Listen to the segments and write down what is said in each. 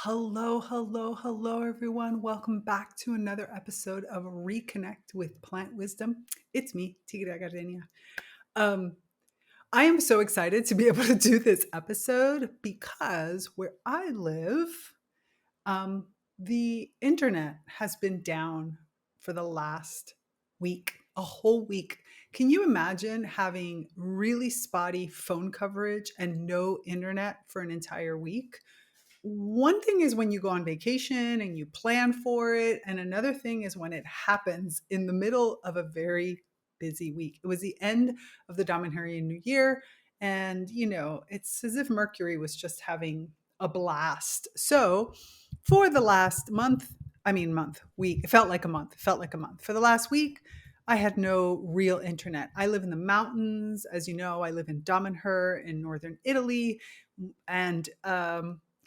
Hello, hello, hello, everyone. Welcome back to another episode of ReConnect with Plant Wisdom. It's me, Tigre Gardenia. Um, I am so excited to be able to do this episode because where I live, um, the internet has been down for the last week, a whole week. Can you imagine having really spotty phone coverage and no internet for an entire week? One thing is when you go on vacation and you plan for it, and another thing is when it happens in the middle of a very busy week. It was the end of the Dominarian New Year, and it's as if Mercury was just having a blast. So, for the last week, it felt like a month. It felt like a month. For the last week, I had no real internet. I live in the mountains, as you know. I live in Dominher in northern Italy, and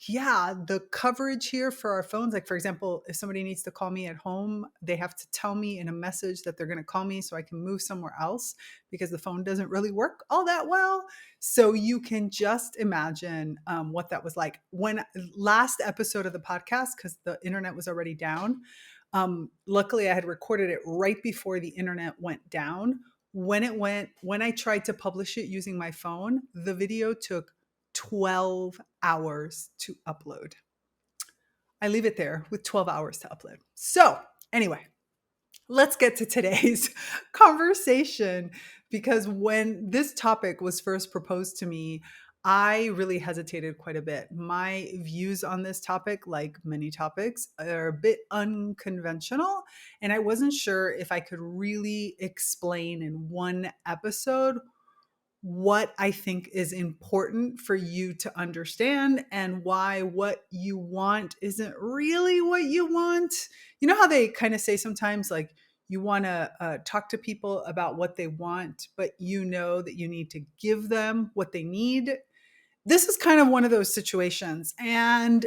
yeah, the coverage here for our phones, like for example, if somebody needs to call me at home, they have to tell me in a message that they're going to call me so I can move somewhere else because the phone doesn't really work all that well. So you can just imagine what that was like. When last episode of the podcast, because the internet was already down, luckily I had recorded it right before the internet went down. When I tried to publish it using my phone, the video took 12 hours to upload. I leave it there with 12 hours to upload. So, anyway, let's get to today's conversation because when this topic was first proposed to me, I really hesitated quite a bit. My views on this topic, like many topics, are a bit unconventional, and I wasn't sure if I could really explain in one episode what I think is important for you to understand and why what you want isn't really what you want. You know how they kind of say sometimes, like, you want to talk to people about what they want, but you know that you need to give them what they need. This is kind of one of those situations. And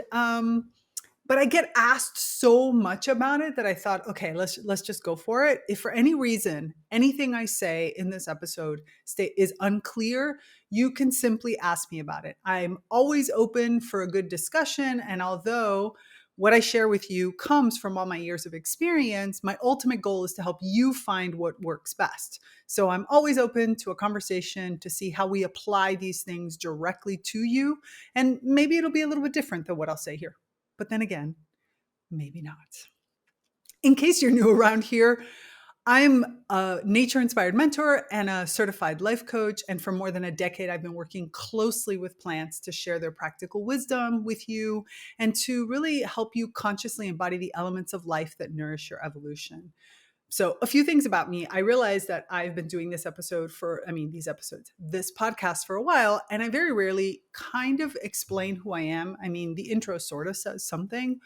but I get asked so much about it that I thought, okay, let's just go for it. If for any reason anything I say in this episode is unclear, you can simply ask me about it. I'm always open for a good discussion, and although what I share with you comes from all my years of experience, my ultimate goal is to help you find what works best. So I'm always open to a conversation to see how we apply these things directly to you, and maybe it'll be a little bit different than what I'll say here. But then again, maybe not. In case you're new around here, I'm a nature inspired mentor and a certified life coach. And for more than a decade, I've been working closely with plants to share their practical wisdom with you and to really help you consciously embody the elements of life that nourish your evolution. So, a few things about me. I realized that I've been doing this podcast for a while, and I very rarely kind of explain who I am. I mean, the intro sort of says something,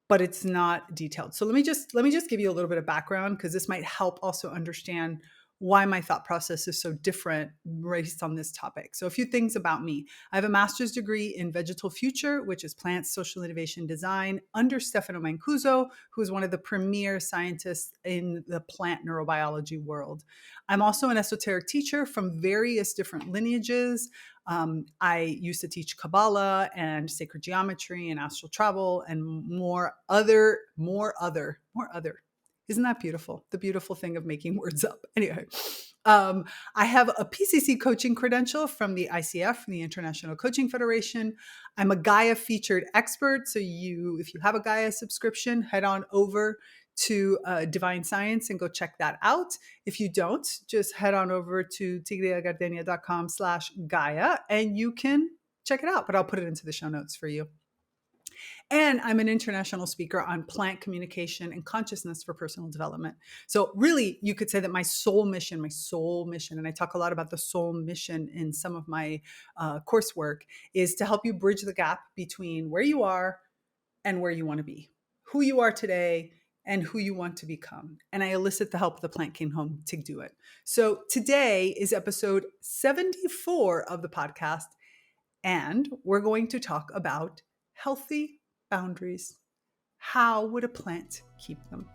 but it's not detailed. So let me just give you a little bit of background because this might help also understand why my thought process is so different based on this topic. So a few things about me. I have a master's degree in vegetal future, which is plant social innovation design, under Stefano Mancuso, who is one of the premier scientists in the plant neurobiology world. I'm also an esoteric teacher from various different lineages. I used to teach Kabbalah and sacred geometry and astral travel and more other. Isn't that beautiful? The beautiful thing of making words up. Anyway, I have a PCC coaching credential from the ICF, from the International Coaching Federation. I'm a Gaia featured expert. So if you have a Gaia subscription, head on over to Divine Science and go check that out. If you don't, just head on over to tigreagardenia.com/Gaia and you can check it out, but I'll put it into the show notes for you. And I'm an international speaker on plant communication and consciousness for personal development. So really, you could say that my soul mission, and I talk a lot about the soul mission in some of my coursework, is to help you bridge the gap between where you are and where you want to be, who you are today and who you want to become. And I elicit the help of the Plant King home to do it. So today is episode 74 of the podcast, and we're going to talk about healthy boundaries. How would a plant keep them?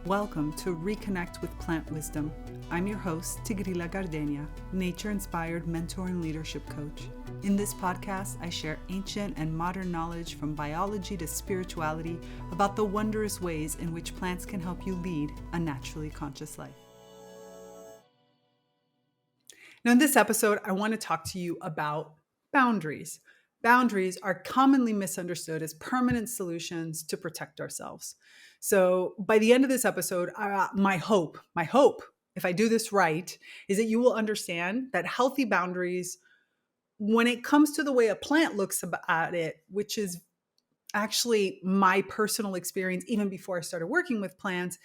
Welcome to Reconnect with Plant Wisdom. I'm your host, Tigrila Gardenia, nature-inspired mentor and leadership coach. In this podcast, I share ancient and modern knowledge from biology to spirituality about the wondrous ways in which plants can help you lead a naturally conscious life. Now, in this episode, I want to talk to you about boundaries. Boundaries are commonly misunderstood as permanent solutions to protect ourselves. So, by the end of this episode, my hope, if I do this right, is that you will understand that healthy boundaries, when it comes to the way a plant looks at it, which is actually my personal experience even before I started working with plants,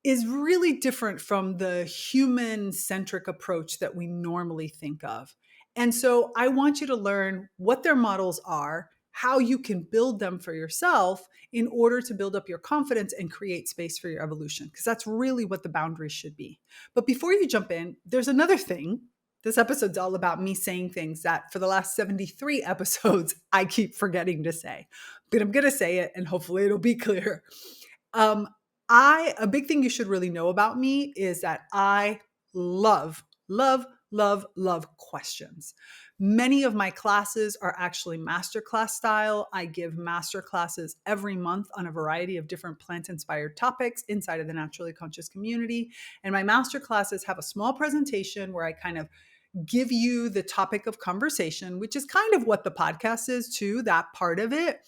is really different from the human-centric approach that we normally think of. And so I want you to learn what their models are, how you can build them for yourself in order to build up your confidence and create space for your evolution, because that's really what the boundaries should be. But before you jump in, there's another thing. This episode's all about me saying things that for the last 73 episodes, I keep forgetting to say. But I'm going to say it and hopefully it'll be clear. Um, a big thing you should really know about me is that I love, love, love, love questions. Many of my classes are actually masterclass style. I give master classes every month on a variety of different plant-inspired topics inside of the Naturally Conscious community. And my master classes have a small presentation where I kind of give you the topic of conversation, which is kind of what the podcast is too, that part of it.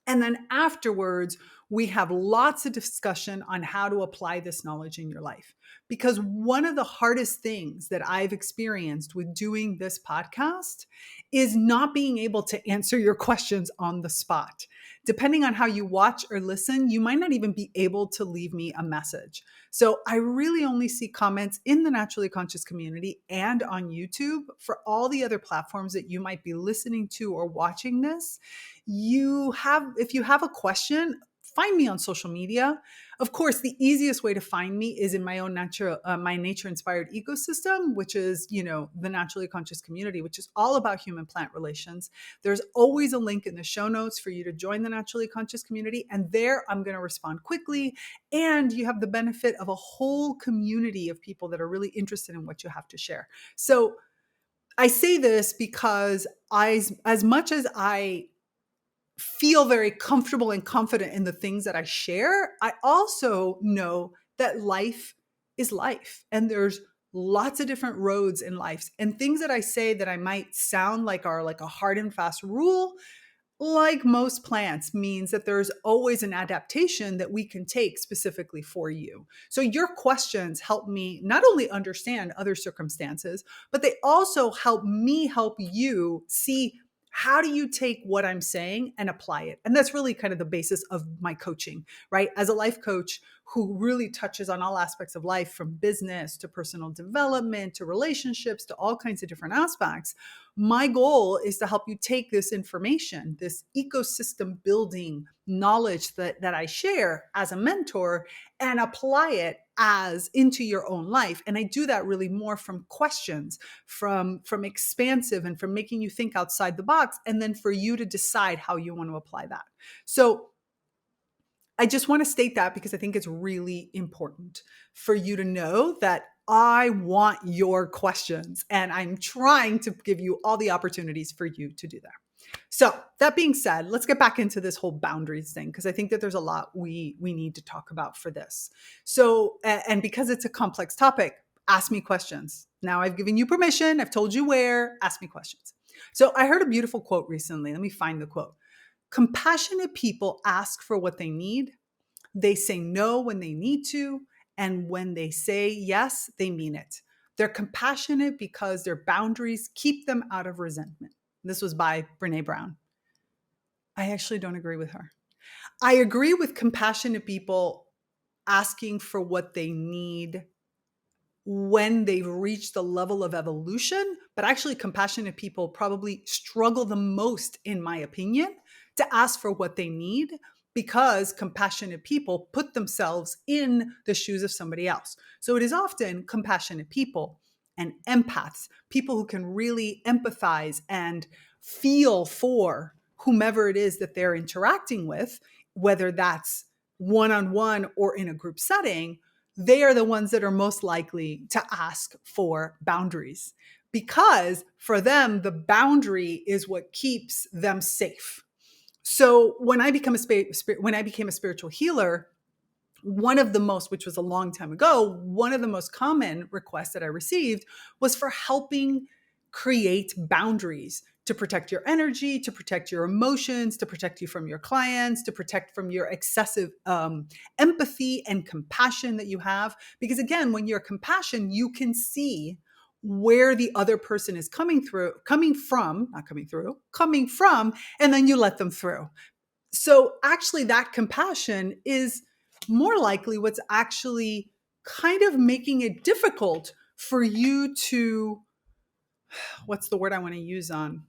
And then afterwards, we have lots of discussion on how to apply this knowledge in your life. Because one of the hardest things that I've experienced with doing this podcast is not being able to answer your questions on the spot. Depending on how you watch or listen, you might not even be able to leave me a message. So I really only see comments in the Naturally Conscious community and on YouTube. For all the other platforms that you might be listening to or watching this, if you have a question, find me on social media. Of course, the easiest way to find me is in my own my nature-inspired ecosystem, which is, the Naturally Conscious community, which is all about human-plant relations. There's always a link in the show notes for you to join the Naturally Conscious community, and there I'm going to respond quickly. And you have the benefit of a whole community of people that are really interested in what you have to share. So I say this because as much as I feel very comfortable and confident in the things that I share, I also know that life is life and there's lots of different roads in life, and things that I say that I might sound like are like a hard and fast rule, like most plants, means that there's always an adaptation that we can take specifically for you. So your questions help me not only understand other circumstances, but they also help me help you see, how do you take what I'm saying and apply it? And that's really kind of the basis of my coaching, right? As a life coach who really touches on all aspects of life, from business to personal development to relationships to all kinds of different aspects, my goal is to help you take this information, this ecosystem building knowledge that I share as a mentor, and apply it as into your own life. And I do that really more from questions, from expansive, and from making you think outside the box, and then for you to decide how you want to apply that. So I just want to state that because I think it's really important for you to know that I want your questions, and I'm trying to give you all the opportunities for you to do that. So that being said, let's get back into this whole boundaries thing, because I think that there's a lot we need to talk about for this. So, and because it's a complex topic, ask me questions. Now I've given you permission. I've told you where. Ask me questions. So I heard a beautiful quote recently. Let me find the quote. Compassionate people ask for what they need. They say no when they need to. And when they say yes, they mean it. They're compassionate because their boundaries keep them out of resentment. This was by Brené Brown. I actually don't agree with her. I agree with compassionate people asking for what they need when they've reached the level of evolution, but actually compassionate people probably struggle the most, in my opinion, to ask for what they need, because compassionate people put themselves in the shoes of somebody else. So it is often compassionate people and empaths, people who can really empathize and feel for whomever it is that they're interacting with, whether that's one-on-one or in a group setting. they are the ones that are most likely to ask for boundaries, because for them, the boundary is what keeps them safe. So when I became a spiritual healer, one of the most, which was a long time ago, one of the most common requests that I received was for helping create boundaries to protect your energy, to protect your emotions, to protect you from your clients, to protect from your excessive empathy and compassion that you have. Because again, when you're compassion, you can see where the other person is coming from, and then you let them through. So actually, that compassion is more likely what's actually kind of making it difficult for you to, what's the word I want to use on?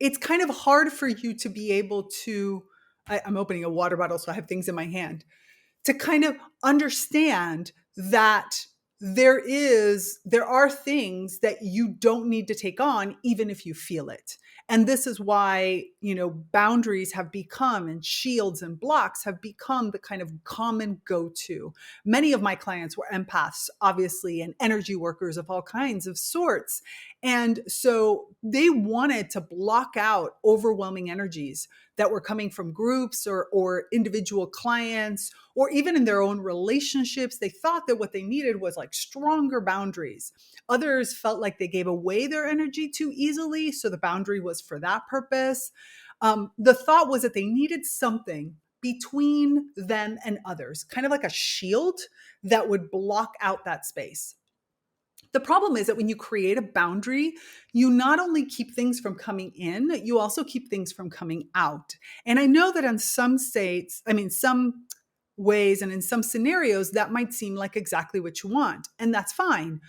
It's kind of hard for you to be able to, I'm opening a water bottle, so I have things in my hand, to kind of understand that there are things that you don't need to take on even if you feel it. And this is why, boundaries have become, and shields and blocks have become, the kind of common go-to. Many of my clients were empaths, obviously, and energy workers of all kinds of sorts. And so they wanted to block out overwhelming energies that were coming from groups or individual clients, or even in their own relationships. They thought that what they needed was like stronger boundaries. Others felt like they gave away their energy too easily, so the boundary was for that purpose. The thought was that they needed something between them and others, kind of like a shield that would block out that space. The problem is that when you create a boundary, you not only keep things from coming in, you also keep things from coming out. And I know that in some some ways and in some scenarios, that might seem like exactly what you want, and that's fine.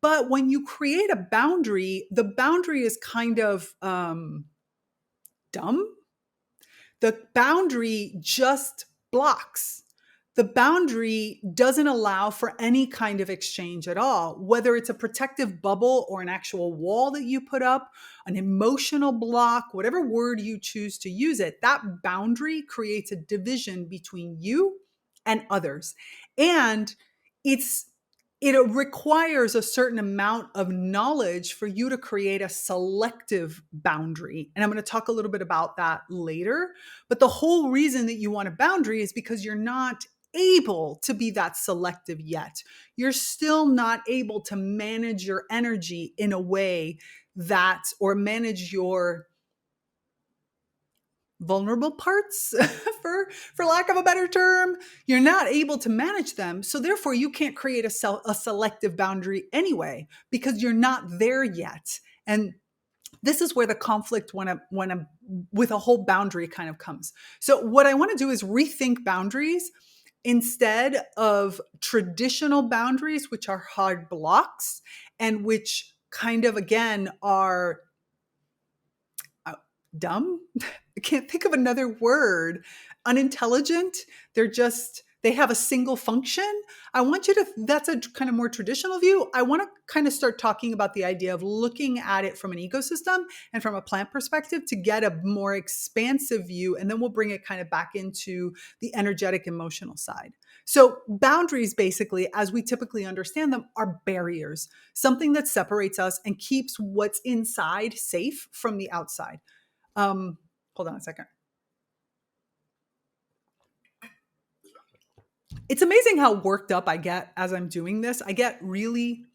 But when you create a boundary, the boundary is kind of dumb. The boundary just blocks. The boundary doesn't allow for any kind of exchange at all, whether it's a protective bubble or an actual wall that you put up, an emotional block, whatever word you choose to use it. That boundary creates a division between you and others. And it's it requires a certain amount of knowledge for you to create a selective boundary. And I'm going to talk a little bit about that later. But the whole reason that you want a boundary is because you're not able to be that selective yet. You're still not able to manage your energy in a way or manage your vulnerable parts, for lack of a better term. You're not able to manage them, so therefore you can't create a selective boundary anyway, because you're not there yet. And this is where the conflict with a whole boundary kind of comes. So what I want to do is rethink boundaries instead of traditional boundaries, which are hard blocks and which kind of, again, are dumb. I can't think of another word. Unintelligent. They have a single function. That's a kind of more traditional view. I want to kind of start talking about the idea of looking at it from an ecosystem and from a plant perspective to get a more expansive view. And then we'll bring it kind of back into the energetic, emotional side. So boundaries, basically, as we typically understand them, are barriers, something that separates us and keeps what's inside safe from the outside. Hold on a second. It's amazing how worked up I get as I'm doing this. I get really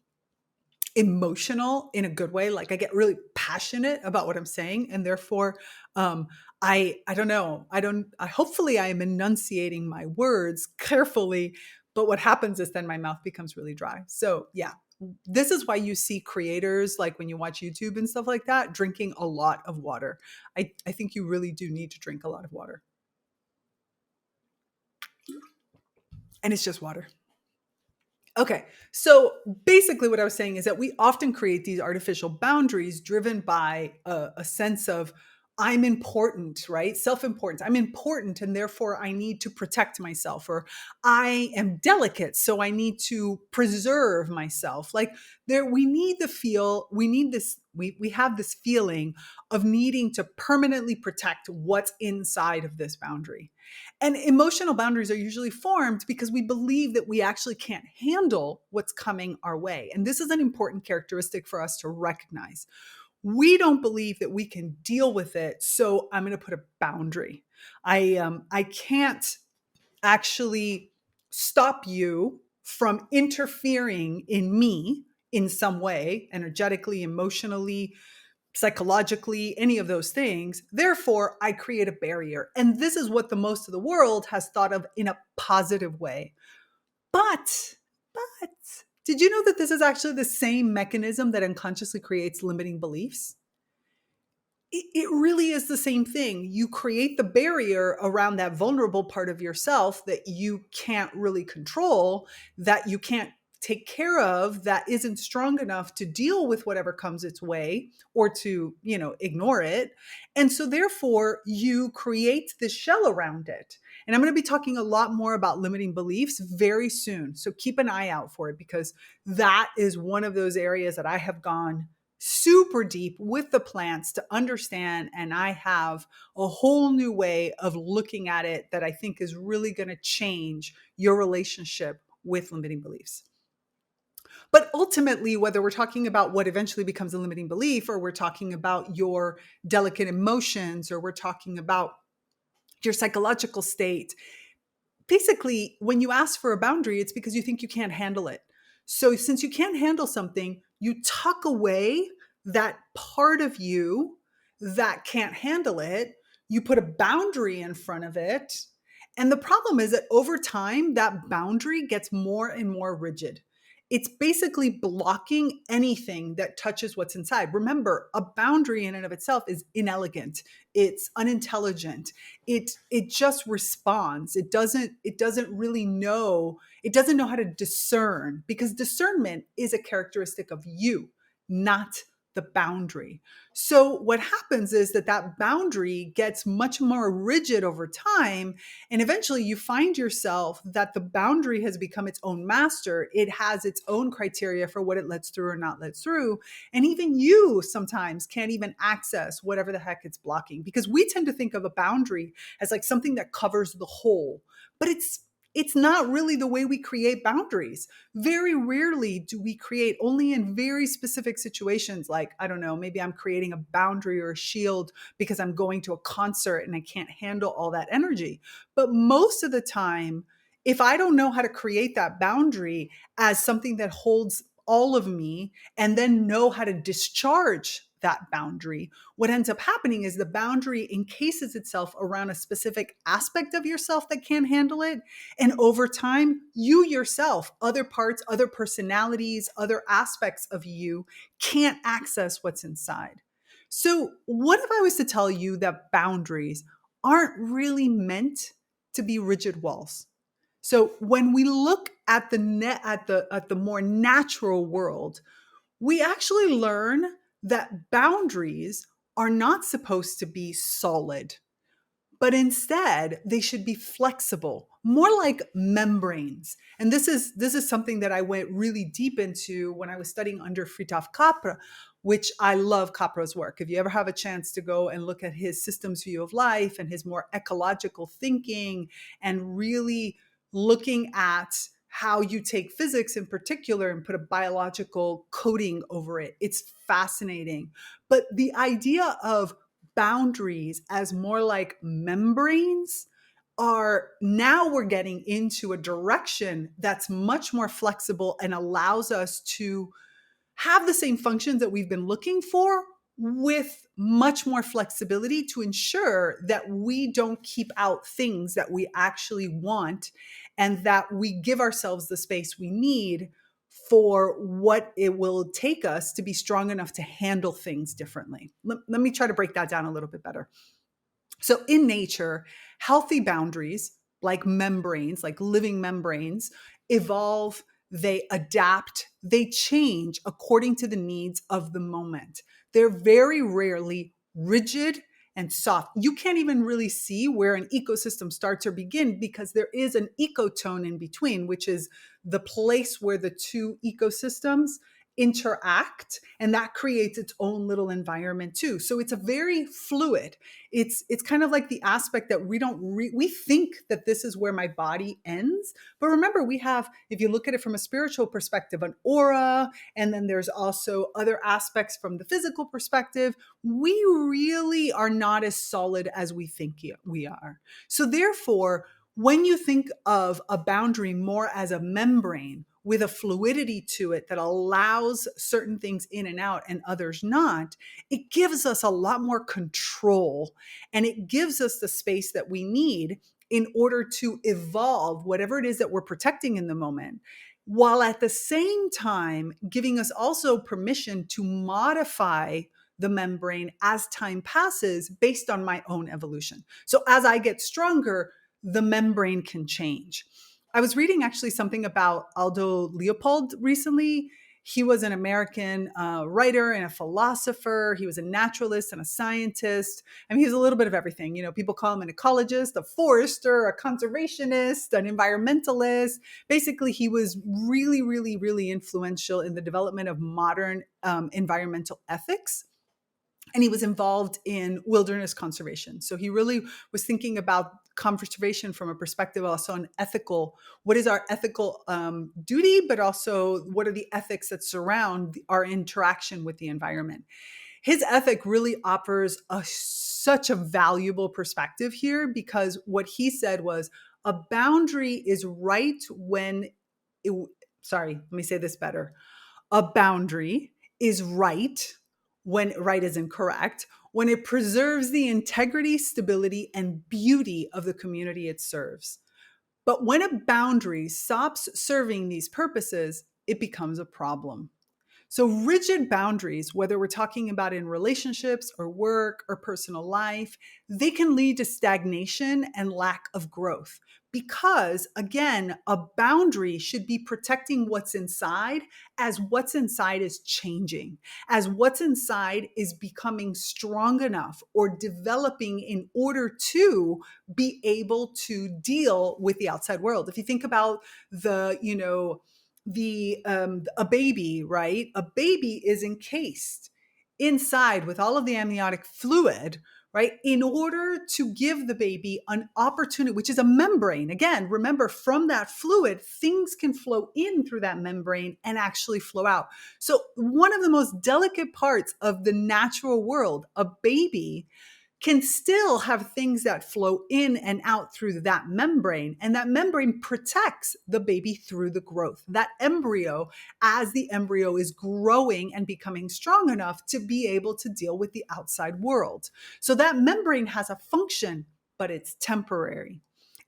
emotional in a good way. Like I get really passionate about what I'm saying. And therefore, I don't know. Hopefully I am enunciating my words carefully, but what happens is then my mouth becomes really dry. So yeah, this is why you see creators, like when you watch YouTube and stuff like that, drinking a lot of water. I think you really do need to drink a lot of water. And it's just water. Okay, so basically what I was saying is that we often create these artificial boundaries driven by a sense of I'm important, right? Self-importance. I'm important and therefore I need to protect myself, or I am delicate, so I need to preserve myself. Like there, we need the feel, we need this, we have this feeling of needing to permanently protect what's inside of this boundary. And emotional boundaries are usually formed because we believe that we actually can't handle what's coming our way. And this is an important characteristic for us to recognize. We don't believe that we can deal with it, so I'm going to put a boundary. I can't actually stop you from interfering in me in some way, energetically, emotionally, psychologically, any of those things. Therefore, I create a barrier. And this is what the most of the world has thought of in a positive way. But did you know that this is actually the same mechanism that unconsciously creates limiting beliefs? It really is the same thing. You create the barrier around that vulnerable part of yourself that you can't really control, that you can't take care of, that isn't strong enough to deal with whatever comes its way or to, ignore it. And so therefore you create this shell around it. And I'm going to be talking a lot more about limiting beliefs very soon. So keep an eye out for it, because that is one of those areas that I have gone super deep with the plants to understand. And I have a whole new way of looking at it that I think is really going to change your relationship with limiting beliefs. But ultimately, whether we're talking about what eventually becomes a limiting belief, or we're talking about your delicate emotions, or we're talking about your psychological state, basically, when you ask for a boundary, it's because you think you can't handle it. So, since you can't handle something, you tuck away that part of you that can't handle it. You put a boundary in front of it. And the problem is that over time, that boundary gets more and more rigid. It's basically blocking anything that touches what's inside. Remember, a boundary in and of itself is inelegant. It's unintelligent. It just responds. It doesn't really know. It doesn't know how to discern, because discernment is a characteristic of you, not the boundary. So what happens is that that boundary gets much more rigid over time, and eventually you find yourself that the boundary has become its own master. It has its own criteria for what it lets through or not lets through. And even you sometimes can't even access whatever the heck it's blocking, because we tend to think of a boundary as like something that covers the whole. But it's not really the way we create boundaries. Very rarely do we create, only in very specific situations, like, I don't know, maybe I'm creating a boundary or a shield because I'm going to a concert and I can't handle all that energy. But most of the time, if I don't know how to create that boundary as something that holds all of me, and then know how to discharge that boundary, what ends up happening is the boundary encases itself around a specific aspect of yourself that can't handle it. And over time, you yourself, other parts, other personalities, other aspects of you can't access what's inside. So, what if I was to tell you that boundaries aren't really meant to be rigid walls? So, when we look at the more natural world, we actually learn that boundaries are not supposed to be solid, but instead they should be flexible, more like membranes. And this is something that I went really deep into when I was studying under Fritjof Capra, which I love Capra's work. If you ever have a chance to go and look at his systems view of life and his more ecological thinking, and really looking at how you take physics in particular and put a biological coating over it, it's fascinating. But the idea of boundaries as more like membranes are, now we're getting into a direction that's much more flexible and allows us to have the same functions that we've been looking for, with much more flexibility to ensure that we don't keep out things that we actually want, and that we give ourselves the space we need for what it will take us to be strong enough to handle things differently. Let me try to break that down a little bit better. So in nature, healthy boundaries, like membranes, like living membranes, evolve, they adapt, they change according to the needs of the moment. They're very rarely rigid, and soft. You can't even really see where an ecosystem starts or begins because there is an ecotone in between, which is the place where the two ecosystems interact, and that creates its own little environment too. So it's a very fluid. It's kind of like the aspect that we think that this is where my body ends, but remember, we have, if you look at it from a spiritual perspective, an aura, and then there's also other aspects from the physical perspective. We really are not as solid as we think we are. So therefore, when you think of a boundary more as a membrane with a fluidity to it that allows certain things in and out and others not, it gives us a lot more control, and it gives us the space that we need in order to evolve whatever it is that we're protecting in the moment, while at the same time giving us also permission to modify the membrane as time passes based on my own evolution. So as I get stronger, the membrane can change. I was reading actually something about Aldo Leopold recently. He was an American writer and a philosopher. He was a naturalist and a scientist. I mean, he's a little bit of everything. You know, people call him an ecologist, a forester, a conservationist, an environmentalist. Basically, he was really, really, really influential in the development of modern environmental ethics. And he was involved in wilderness conservation. So he really was thinking about conservation from a perspective also on ethical, what is our ethical duty, but also what are the ethics that surround our interaction with the environment. His ethic really offers such a valuable perspective here, because what he said was a boundary is right when, let me say this better. A boundary is right when right is incorrect, when it preserves the integrity, stability, and beauty of the community it serves. But when a boundary stops serving these purposes, it becomes a problem. So rigid boundaries, whether we're talking about in relationships or work or personal life, they can lead to stagnation and lack of growth. Because again, a boundary should be protecting what's inside as what's inside is changing, as what's inside is becoming strong enough or developing in order to be able to deal with the outside world. If you think about a baby, right? A baby is encased inside with all of the amniotic fluid, right? In order to give the baby an opportunity, which is a membrane. Again, remember, from that fluid, things can flow in through that membrane and actually flow out. So one of the most delicate parts of the natural world, a baby can still have things that flow in and out through that membrane. And that membrane protects the baby through the growth. That embryo, as the embryo is growing and becoming strong enough to be able to deal with the outside world. So that membrane has a function, but it's temporary.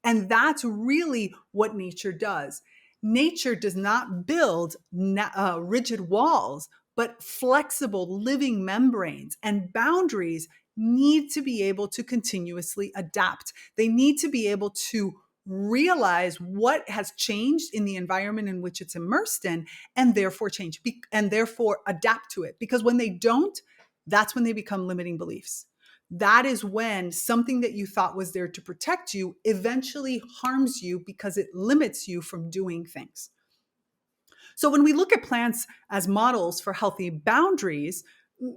And that's really what nature does. Nature does not build rigid walls, but flexible living membranes, and boundaries need to be able to continuously adapt. They need to be able to realize what has changed in the environment in which it's immersed in, and therefore change and therefore adapt to it. Because when they don't, that's when they become limiting beliefs. That is when something that you thought was there to protect you eventually harms you because it limits you from doing things. So when we look at plants as models for healthy boundaries,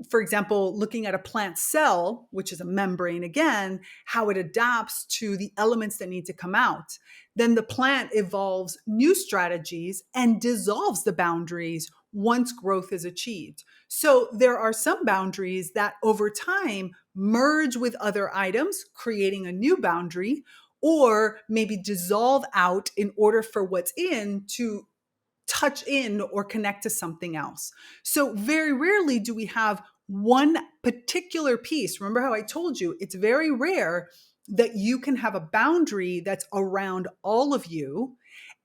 for example, looking at a plant cell, which is a membrane again, how it adapts to the elements that need to come out, then the plant evolves new strategies and dissolves the boundaries once growth is achieved. So there are some boundaries that over time merge with other items, creating a new boundary, or maybe dissolve out in order for what's in to touch in or connect to something else. So very rarely do we have one particular piece. Remember how I told you, it's very rare that you can have a boundary that's around all of you.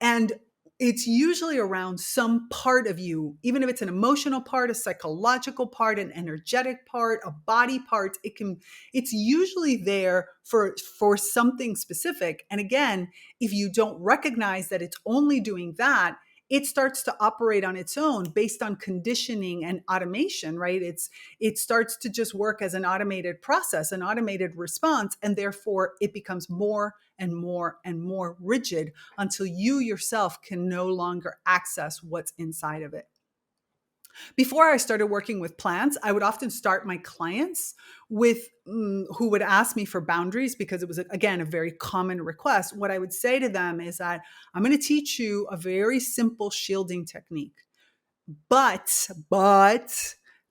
And it's usually around some part of you, even if it's an emotional part, a psychological part, an energetic part, a body part, it's usually there for something specific. And again, if you don't recognize that it's only doing that, it starts to operate on its own based on conditioning and automation, right? It starts to just work as an automated process, an automated response, and therefore it becomes more and more and more rigid until you yourself can no longer access what's inside of it. Before I started working with plants, I would often start my clients with who would ask me for boundaries because it was, again, a very common request. What I would say to them is that I'm going to teach you a very simple shielding technique. But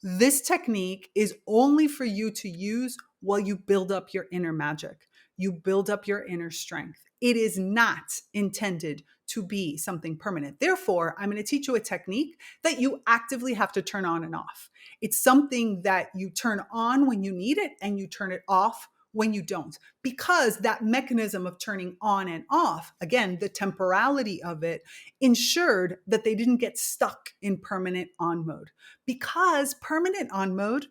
this technique is only for you to use while you build up your inner magic. You build up your inner strength. It is not intended to be something permanent. Therefore, I'm going to teach you a technique that you actively have to turn on and off. It's something that you turn on when you need it and you turn it off when you don't, because that mechanism of turning on and off, again, the temporality of it ensured that they didn't get stuck in permanent on mode, because permanent on mode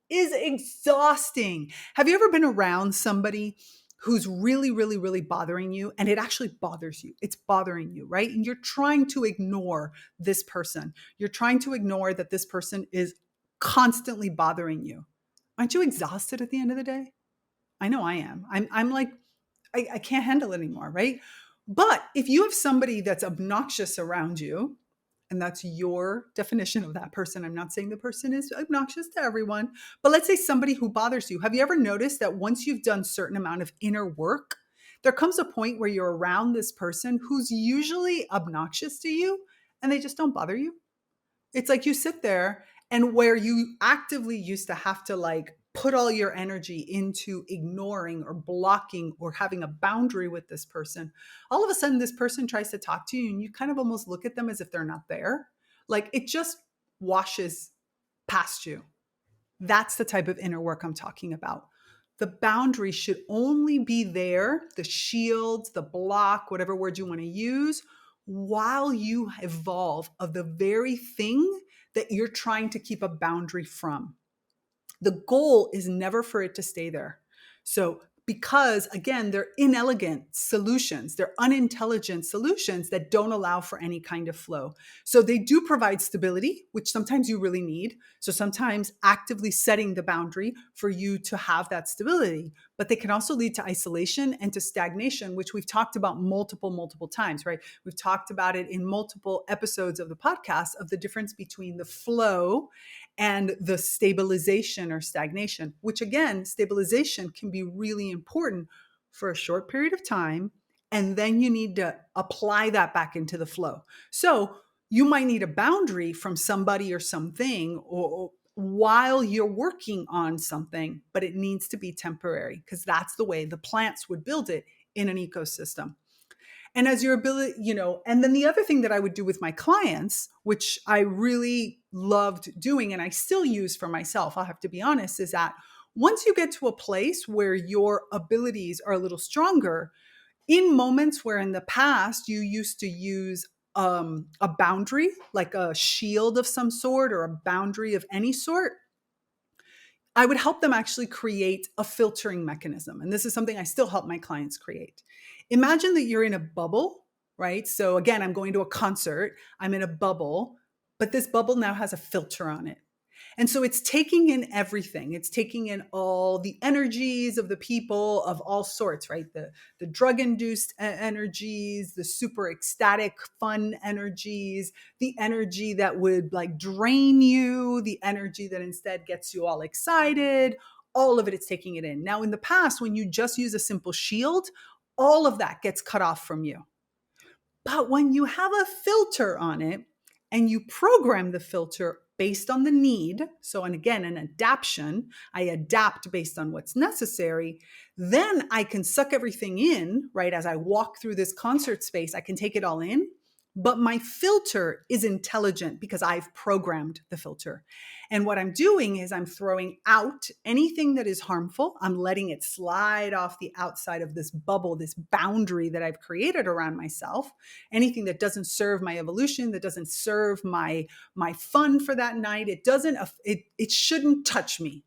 is exhausting. Have you ever been around somebody who's really, really, really bothering you and it actually bothers you? It's bothering you, right? And you're trying to ignore this person. You're trying to ignore that this person is constantly bothering you. Aren't you exhausted at the end of the day? I know I am. I'm like, I can't handle it anymore, right? But if you have somebody that's obnoxious around you, and that's your definition of that person, I'm not saying the person is obnoxious to everyone, but let's say somebody who bothers you. Have you ever noticed that once you've done certain amount of inner work, there comes a point where you're around this person who's usually obnoxious to you and they just don't bother you? It's like you sit there, and where you actively used to have to like put all your energy into ignoring or blocking or having a boundary with this person, all of a sudden this person tries to talk to you and you kind of almost look at them as if they're not there. Like it just washes past you. That's the type of inner work I'm talking about. The boundary should only be there, the shield, the block, whatever word you want to use, while you evolve of the very thing that you're trying to keep a boundary from. The goal is never for it to stay there. So, because again, they're inelegant solutions, they're unintelligent solutions that don't allow for any kind of flow. So, they do provide stability, which sometimes you really need. So, sometimes actively setting the boundary for you to have that stability, but they can also lead to isolation and to stagnation, which we've talked about multiple times, right? We've talked about it in multiple episodes of the podcast of the difference between the flow and the stabilization or stagnation, which again, stabilization can be really important for a short period of time. And then you need to apply that back into the flow. So you might need a boundary from somebody or something or while you're working on something, but it needs to be temporary because that's the way the plants would build it in an ecosystem. And as your ability, and then the other thing that I would do with my clients, which I really loved doing and I still use for myself, I'll have to be honest, is that once you get to a place where your abilities are a little stronger, in moments where in the past you used to use a boundary, like a shield of some sort or a boundary of any sort, I would help them actually create a filtering mechanism. And this is something I still help my clients create. Imagine that you're in a bubble, right? So again, I'm going to a concert, I'm in a bubble, but this bubble now has a filter on it. And so it's taking in everything. It's taking in all the energies of the people of all sorts, right? The drug-induced energies, the super ecstatic, fun energies, the energy that would like drain you, the energy that instead gets you all excited. All of it, it's taking it in. Now, in the past, when you just use a simple shield, all of that gets cut off from you. But when you have a filter on it and you program the filter based on the need, so, and again, an adaptation, I adapt based on what's necessary, then I can suck everything in, right? As I walk through this concert space, I can take it all in. But my filter is intelligent because I've programmed the filter. And what I'm doing is I'm throwing out anything that is harmful. I'm letting it slide off the outside of this bubble, this boundary that I've created around myself. Anything that doesn't serve my evolution, that doesn't serve my fun for that night, it shouldn't touch me.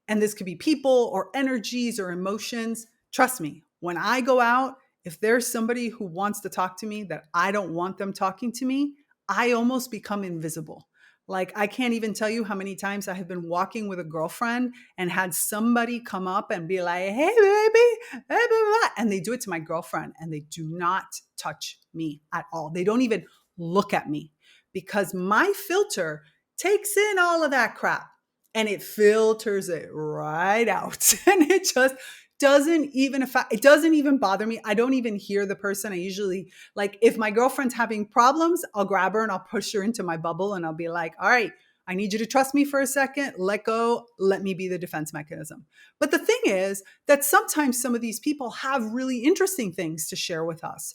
And this could be people or energies or emotions. Trust me, when I go out, If there's somebody who wants to talk to me that I don't want them talking to me, I almost become invisible. Like, I can't even tell you how many times I have been walking with a girlfriend and had somebody come up and be like, hey, baby, hey, blah, blah, blah. And they do it to my girlfriend and they do not touch me at all. They don't even look at me because my filter takes in all of that crap and it filters it right out. And it just doesn't even affect, it doesn't even bother me. I don't even hear the person. I usually, like, if my girlfriend's having problems, I'll grab her and I'll push her into my bubble and I'll be like, all right, I need you to trust me for a second. Let go. Let me be the defense mechanism. But the thing is that sometimes some of these people have really interesting things to share with us.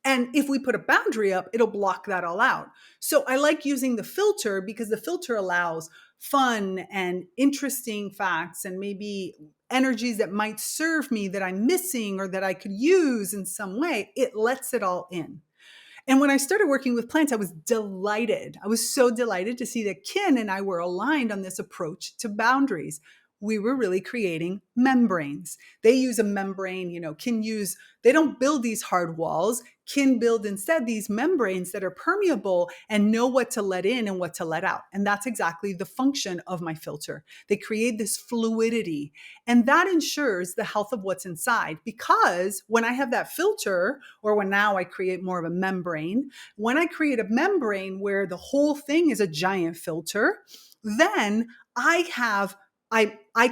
And if we put a boundary up, it'll block that all out. So I like using the filter because the filter allows fun and interesting facts and maybe energies that might serve me that I'm missing or that I could use in some way. It lets it all in. And when I started working with plants, I was delighted. I was so delighted to see that Kin and I were aligned on this approach to boundaries. We were really creating membranes. They use a membrane, they don't build these hard walls. Kin build instead these membranes that are permeable and know what to let in and what to let out. And that's exactly the function of my filter. They create this fluidity, and that ensures the health of what's inside. Because when I have that filter, or when now I create more of a membrane, when I create a membrane where the whole thing is a giant filter, then I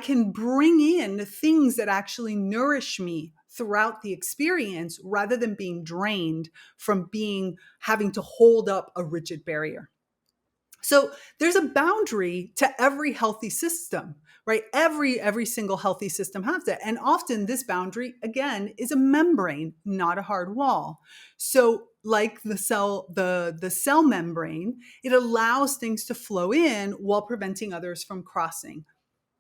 can bring in things that actually nourish me throughout the experience rather than being drained from having to hold up a rigid barrier. So there's a boundary to every healthy system, right? Every single healthy system has it. And often this boundary, again, is a membrane, not a hard wall. So like the cell membrane, it allows things to flow in while preventing others from crossing.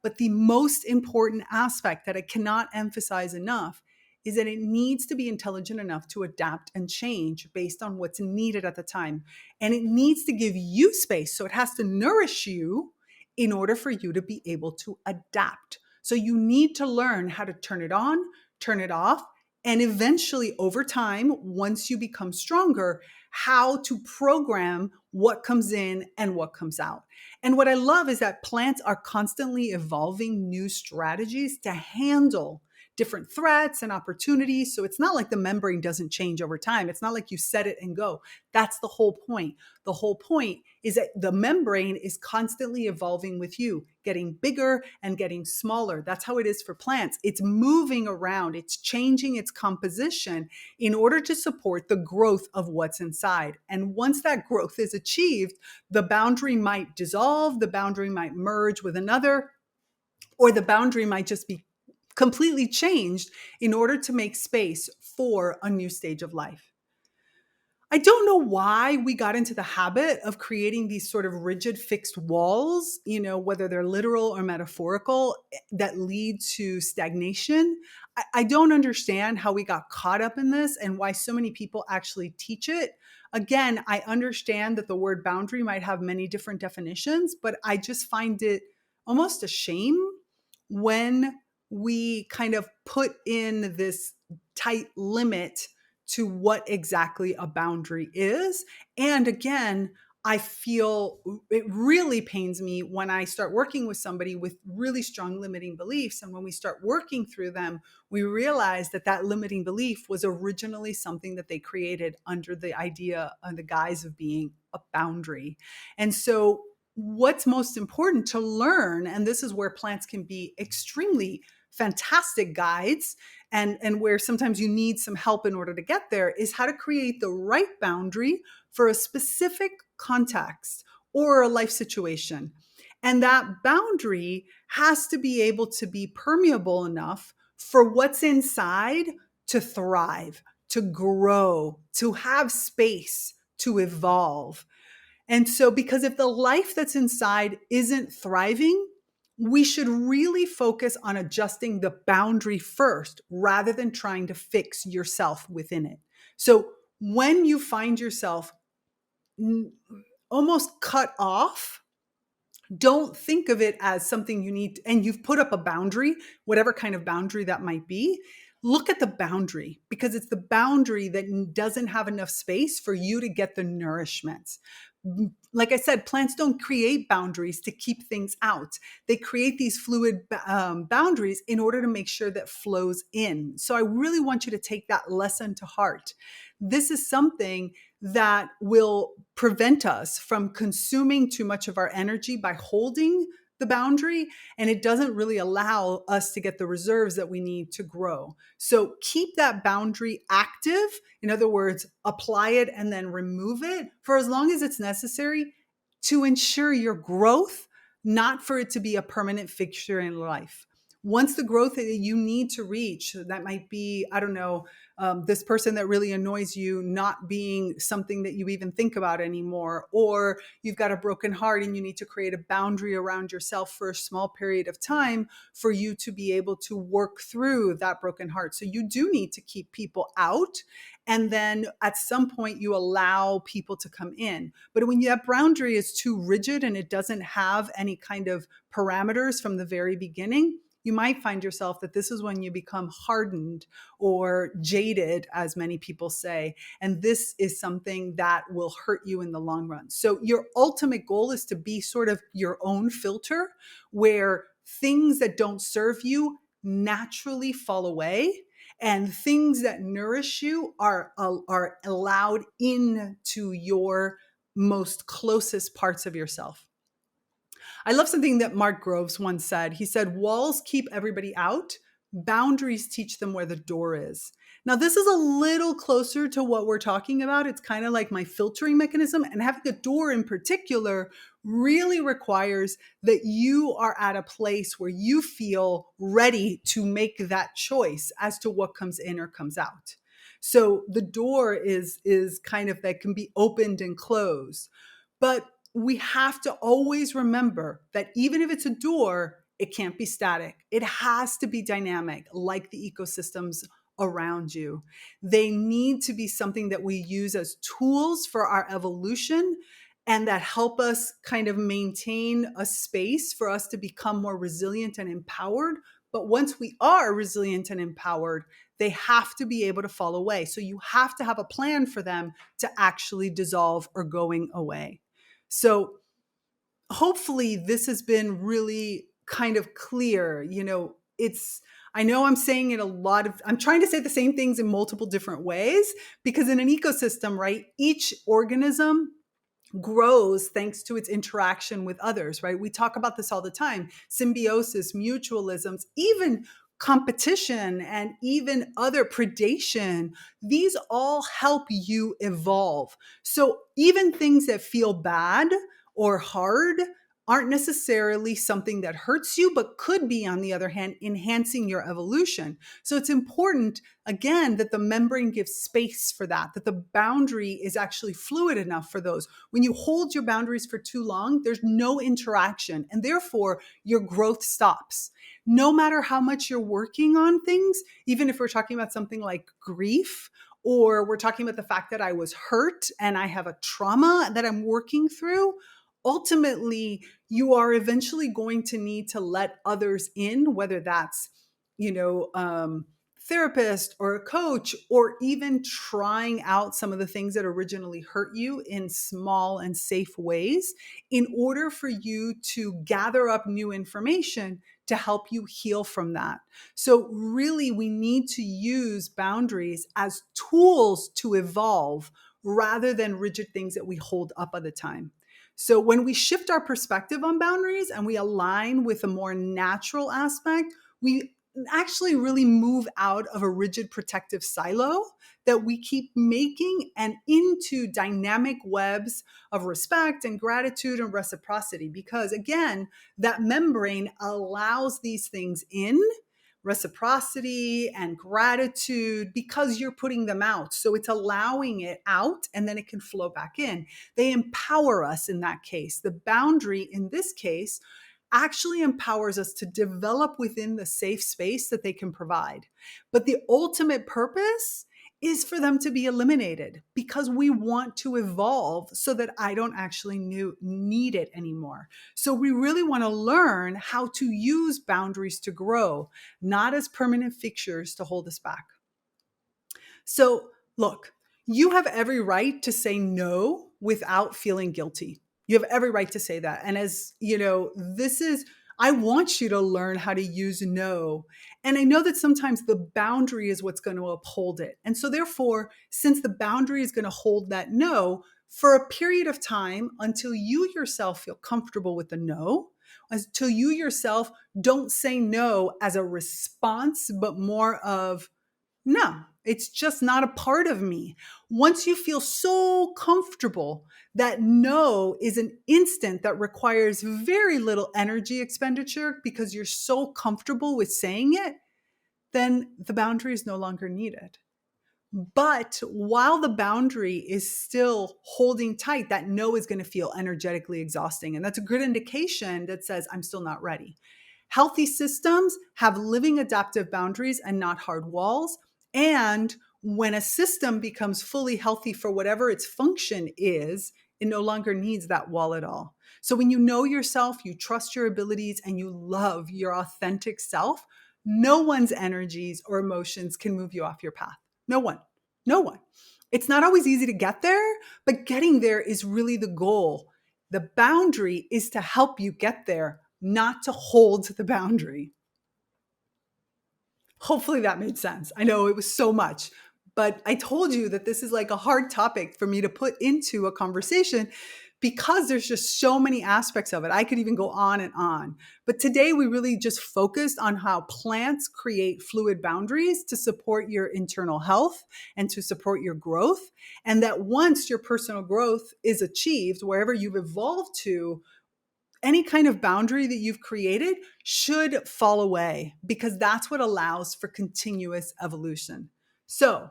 But the most important aspect that I cannot emphasize enough is that it needs to be intelligent enough to adapt and change based on what's needed at the time. And it needs to give you space. So it has to nourish you in order for you to be able to adapt. So you need to learn how to turn it on, turn it off, and eventually over time, once you become stronger, how to program what comes in and what comes out. And what I love is that plants are constantly evolving new strategies to handle different threats and opportunities. So it's not like the membrane doesn't change over time. It's not like you set it and go. That's the whole point. The whole point is that the membrane is constantly evolving with you, getting bigger and getting smaller. That's how it is for plants. It's moving around. It's changing its composition in order to support the growth of what's inside. And once that growth is achieved, the boundary might dissolve, the boundary might merge with another, or the boundary might just be completely changed in order to make space for a new stage of life. I don't know why we got into the habit of creating these sort of rigid fixed walls, whether they're literal or metaphorical, that lead to stagnation. I don't understand how we got caught up in this and why so many people actually teach it. Again, I understand that the word boundary might have many different definitions, but I just find it almost a shame when we kind of put in this tight limit to what exactly a boundary is. And again, I feel it really pains me when I start working with somebody with really strong limiting beliefs. And when we start working through them, we realize that that limiting belief was originally something that they created under the idea, and the guise of being a boundary. And so what's most important to learn, and this is where plants can be extremely fantastic guides, and where sometimes you need some help in order to get there, is how to create the right boundary for a specific context or a life situation. And that boundary has to be able to be permeable enough for what's inside to thrive, to grow, to have space, to evolve. And so, because if the life that's inside isn't thriving, we should really focus on adjusting the boundary first rather than trying to fix yourself within it. So, when you find yourself almost cut off, don't think of it as something you need, and you've put up a boundary, whatever kind of boundary that might be. look at the boundary, because it's the boundary that doesn't have enough space for you to get the nourishment. Like I said, plants don't create boundaries to keep things out. They create these fluid boundaries in order to make sure that flows in. So I really want you to take that lesson to heart. This is something that will prevent us from consuming too much of our energy by holding the boundary, and it doesn't really allow us to get the reserves that we need to grow. So keep that boundary active. In other words, apply it and then remove it for as long as it's necessary to ensure your growth, not for it to be a permanent fixture in life. Once the growth that you need to reach, that might be, I don't know, this person that really annoys you not being something that you even think about anymore, or you've got a broken heart and you need to create a boundary around yourself for a small period of time for you to be able to work through that broken heart. So you do need to keep people out. And then at some point you allow people to come in. But when that boundary is too rigid and it doesn't have any kind of parameters from the very beginning, you might find yourself that this is when you become hardened or jaded, as many people say. And this is something that will hurt you in the long run. So your ultimate goal is to be sort of your own filter, where things that don't serve you naturally fall away and things that nourish you are allowed into your most closest parts of yourself. I love something that Mark Groves once said. He said, walls keep everybody out, boundaries teach them where the door is. Now, this is a little closer to what we're talking about. It's kind of like my filtering mechanism, and having a door in particular really requires that you are at a place where you feel ready to make that choice as to what comes in or comes out. So the door is kind of, that can be opened and closed. But we have to always remember that even if it's a door, it can't be static. It has to be dynamic, like the ecosystems around you. They need to be something that we use as tools for our evolution and that help us kind of maintain a space for us to become more resilient and empowered. But once we are resilient and empowered, they have to be able to fall away. So you have to have a plan for them to actually dissolve or going away. So hopefully this has been really kind of clear. I know I'm saying it I'm trying to say the same things in multiple different ways, because in an ecosystem, right, each organism grows thanks to its interaction with others, right? We talk about this all the time: symbiosis, mutualisms, even competition, and even other predation. These all help you evolve. So even things that feel bad or hard aren't necessarily something that hurts you, but could be, on the other hand, enhancing your evolution. So it's important, again, that the membrane gives space for that the boundary is actually fluid enough for those. When you hold your boundaries for too long, there's no interaction, and therefore your growth stops. No matter how much you're working on things, even if we're talking about something like grief, or we're talking about the fact that I was hurt and I have a trauma that I'm working through, ultimately you are eventually going to need to let others in, whether that's, therapist or a coach, or even trying out some of the things that originally hurt you in small and safe ways, in order for you to gather up new information to help you heal from that. So really, we need to use boundaries as tools to evolve rather than rigid things that we hold up at the time. So when we shift our perspective on boundaries and we align with a more natural aspect, we actually really move out of a rigid protective silo that we keep making and into dynamic webs of respect and gratitude and reciprocity. Because again, that membrane allows these things in, reciprocity and gratitude, because you're putting them out. So it's allowing it out and then it can flow back in. They empower us in that case. The boundary in this case actually empowers us to develop within the safe space that they can provide. But the ultimate purpose is for them to be eliminated because we want to evolve so that I don't actually need it anymore. So we really want to learn how to use boundaries to grow, not as permanent fixtures to hold us back. So look, you have every right to say no without feeling guilty. You have every right to say that. And as you know, I want you to learn how to use no. And I know that sometimes the boundary is what's going to uphold it. And so, therefore, since the boundary is going to hold that no for a period of time until you yourself feel comfortable with the no, until you yourself don't say no as a response, but more of, no, it's just not a part of me. Once you feel so comfortable that no is an instant that requires very little energy expenditure because you're so comfortable with saying it, then the boundary is no longer needed. But while the boundary is still holding tight, that no is going to feel energetically exhausting. And that's a good indication that says, I'm still not ready. Healthy systems have living adaptive boundaries and not hard walls. And when a system becomes fully healthy for whatever its function is, it no longer needs that wall at all. So when you know yourself, you trust your abilities, and you love your authentic self, no one's energies or emotions can move you off your path. No one. No one. It's not always easy to get there, but getting there is really the goal. The boundary is to help you get there, not to hold the boundary. Hopefully that made sense. I know it was so much, but I told you that this is like a hard topic for me to put into a conversation because there's just so many aspects of it. I could even go on and on. But today we really just focused on how plants create fluid boundaries to support your internal health and to support your growth. And that once your personal growth is achieved, wherever you've evolved to, any kind of boundary that you've created should fall away because that's what allows for continuous evolution. So,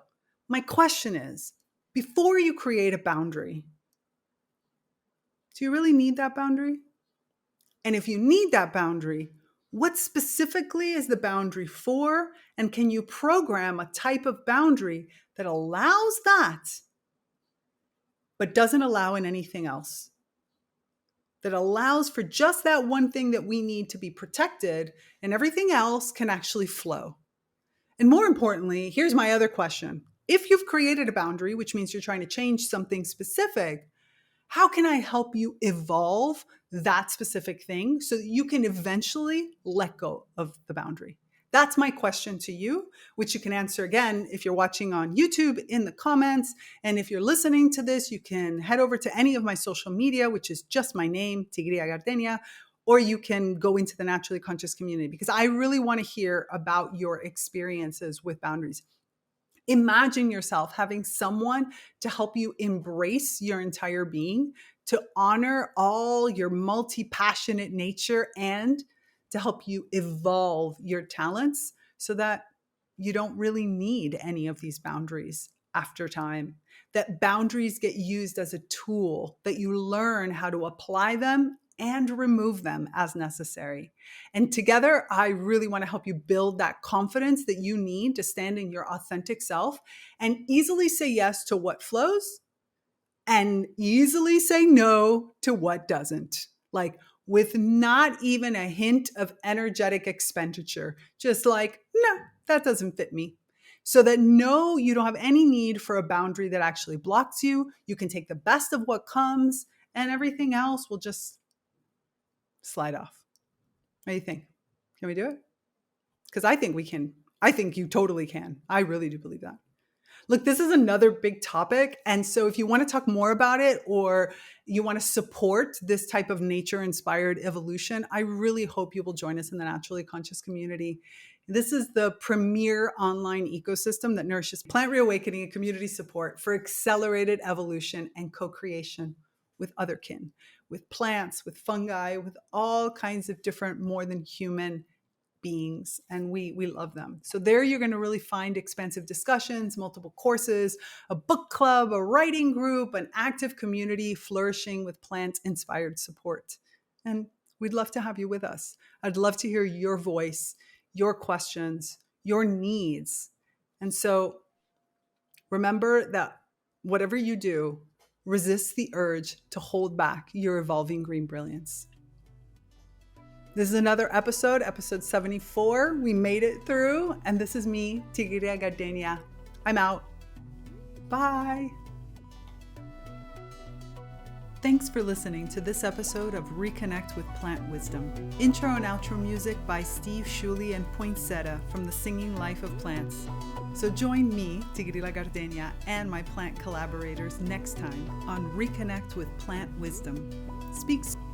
my question is, before you create a boundary, do you really need that boundary? And if you need that boundary, what specifically is the boundary for? And can you program a type of boundary that allows that, but doesn't allow in anything else? That allows for just that one thing that we need to be protected, and everything else can actually flow. And more importantly, here's my other question. If you've created a boundary, which means you're trying to change something specific, how can I help you evolve that specific thing so that you can eventually let go of the boundary? That's my question to you, which you can answer again if you're watching on YouTube in the comments. And if you're listening to this, you can head over to any of my social media, which is just my name, Tigria Gardenia, or you can go into the Naturally Conscious community because I really want to hear about your experiences with boundaries. Imagine yourself having someone to help you embrace your entire being, to honor all your multi-passionate nature, and to help you evolve your talents so that you don't really need any of these boundaries after time. That boundaries get used as a tool, that you learn how to apply them and remove them as necessary. And together, I really want to help you build that confidence that you need to stand in your authentic self and easily say yes to what flows and easily say no to what doesn't. Like with not even a hint of energetic expenditure, just like, no, that doesn't fit me. So that no, you don't have any need for a boundary that actually blocks you. You can take the best of what comes and everything else will just slide off. What do you think? Can we do it? Because I think we can. I think you totally can. I really do believe that. Look, this is another big topic. And so if you want to talk more about it or you want to support this type of nature-inspired evolution, I really hope you will join us in the Naturally Conscious community. This is the premier online ecosystem that nourishes plant reawakening and community support for accelerated evolution and co-creation with other kin, with plants, with fungi, with all kinds of different more than human beings, and we love them. So there you're going to really find expansive discussions, multiple courses, a book club, a writing group, an active community flourishing with plant-inspired support. And we'd love to have you with us. I'd love to hear your voice, your questions, your needs. And so Remember that whatever you do, resist the urge to hold back your evolving green brilliance. This is another episode 74. We made it through, and this is me, Tigria Gardenia. I'm out. Bye. Thanks for listening to this episode of Reconnect with Plant Wisdom. Intro and outro music by Steve Shuley and Poinsettia from The Singing Life of Plants. So join me, Tigria Gardenia, and my plant collaborators next time on Reconnect with Plant Wisdom. Speak soon.